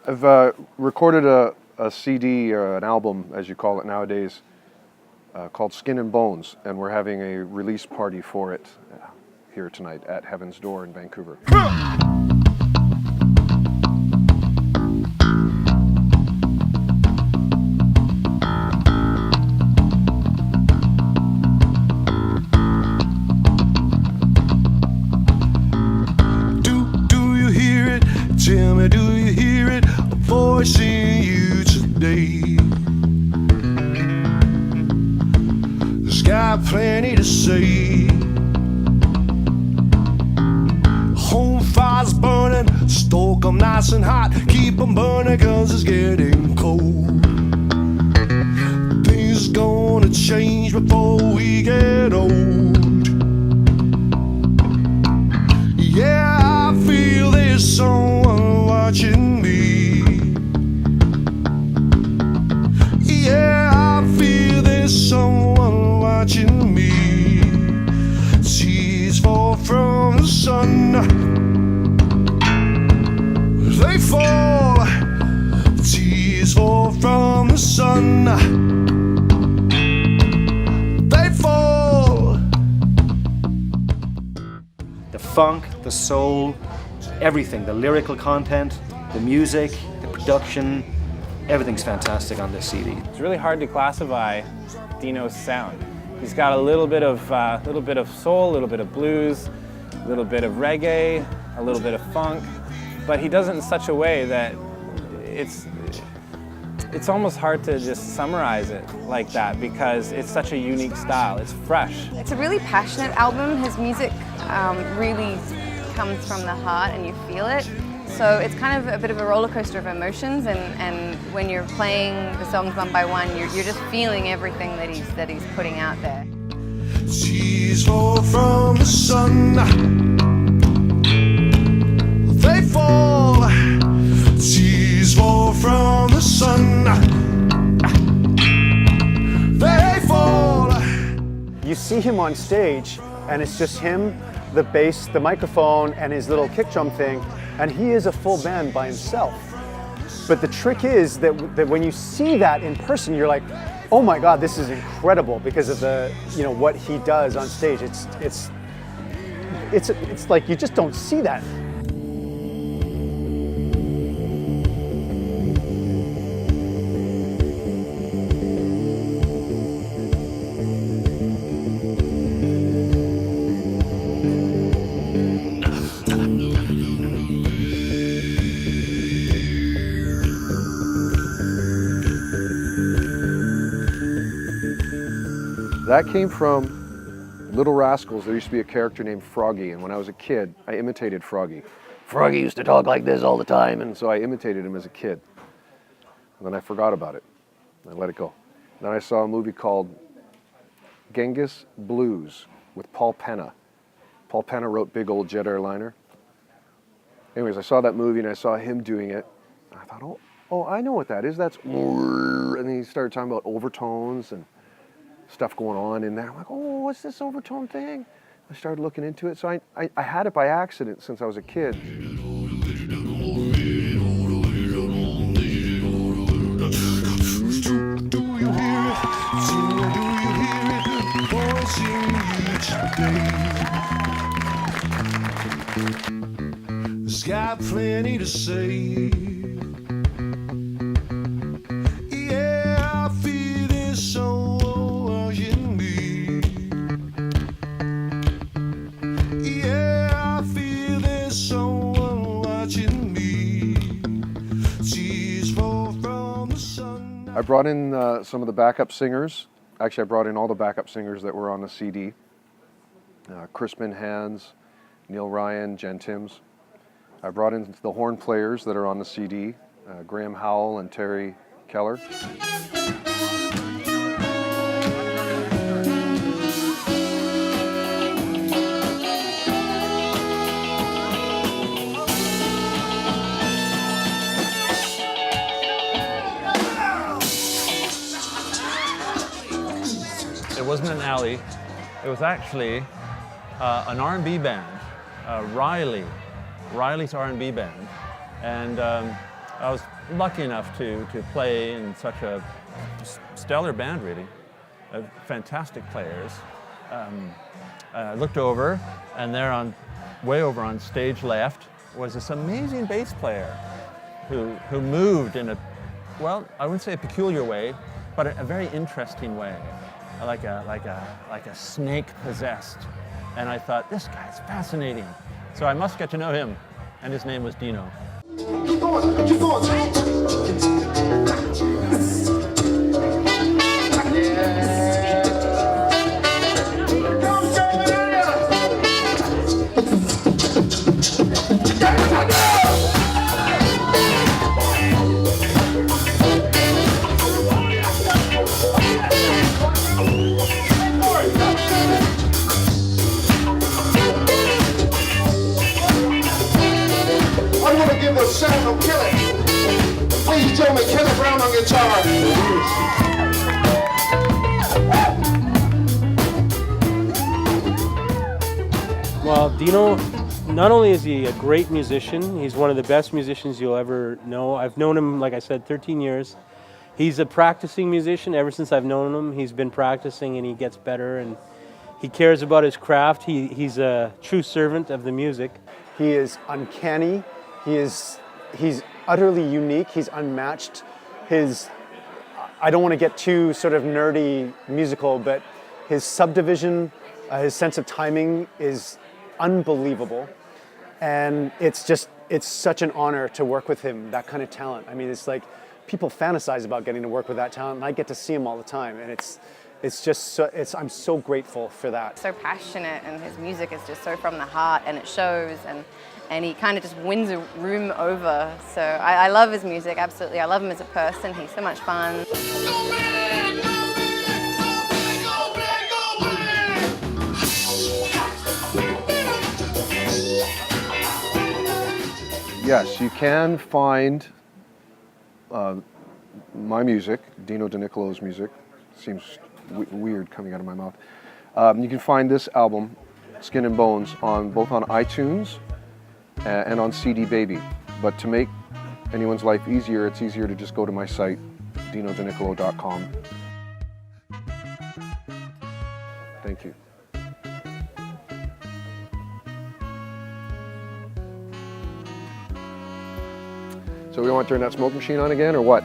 I've recorded a CD, or an album, as you call it nowadays, called Skin and Bones, and we're having a release party for it here tonight at Heaven's Door in Vancouver. Tell me, do you hear it? A voice in you today. It's got plenty to say. Home fire's burning, stoke 'em nice and hot. Keep 'em burning 'cause it's getting cold. Things gonna change before we get old. Yeah, I feel there's someone watching me. Yeah, I feel there's someone watching me. Tears fall from the sun. They fall. Tears fall from the sun. They fall. The funk, the soul, everything, the lyrical content, the music, the production, everything's fantastic on this CD. It's really hard to classify Dino's sound. He's got a little bit of soul, a little bit of blues, a little bit of reggae, a little bit of funk, but he does it in such a way that it's almost hard to just summarize it like that because it's such a unique style. It's fresh. It's a really passionate album. His music really comes from the heart and you feel it. So it's kind of a bit of a roller coaster of emotions, and when you're playing the songs one by one, you're just feeling everything that he's putting out there. Tears fall from the sun. They fall. Tears fall from the sun. They fall. You see him on stage, and it's just him, the bass, the microphone, and his little kick drum thing, and he is a full band by himself. But the trick is that when you see that in person, you're like, oh my God, this is incredible because of the, what he does on stage. It's like you just don't see that. That came from Little Rascals. There used to be a character named Froggy, and when I was a kid, I imitated Froggy. Froggy used to talk like this all the time, and so I imitated him as a kid. And then I forgot about it. I let it go. Then I saw a movie called Genghis Blues with Paul Penna. Paul Penna wrote Big Old Jet Airliner. Anyways, I saw that movie and I saw him doing it. I thought, oh, I know what that is. That's... And then he started talking about overtones and stuff going on in there. I'm like, oh, what's this overtone thing? I started looking into it. So I had it by accident since I was a kid. It's got plenty to say. I brought in some of the backup singers. Actually, I brought in all the backup singers that were on the CD. Crispin Hands, Neil Ryan, Jen Timms. I brought in the horn players that are on the CD, Graham Howell and Terry Keller. It wasn't an alley. It was actually an R&B band, Riley's R&B band. And I was lucky enough to play in such a stellar band, really, fantastic players. I looked over, and there way over on stage left was this amazing bass player who moved in a, well, I wouldn't say a peculiar way, but a very interesting way, like a snake possessed. And I thought, this guy's fascinating. So I must get to know him, and his name was Dino. Sound kill it. Please tell me Kelly Brown on guitar. Well, Dino, not only is he a great musician, he's one of the best musicians you'll ever know. I've known him, like I said, 13 years. He's a practicing musician. Ever since I've known him, he's been practicing and he gets better, and he cares about his craft. He's a true servant of the music. He is uncanny. He's utterly unique. He's unmatched. I don't want to get too sort of nerdy musical, but his subdivision, his sense of timing is unbelievable. And it's such an honor to work with him, that kind of talent. I mean, it's like people fantasize about getting to work with that talent, and I get to see him all the time. And I'm so grateful for that. So passionate, and his music is just so from the heart, and it shows, and he kind of just wins a room over. So I love his music, absolutely. I love him as a person. He's so much fun. Yes, you can find my music, Dino Di Nicolo's music. Seems weird coming out of my mouth. You can find this album, Skin and Bones, both on iTunes and on CDBaby. But to make anyone's life easier, it's easier to just go to my site, dinodinicolo.com. Thank you. So we want to turn that smoke machine on again, or what?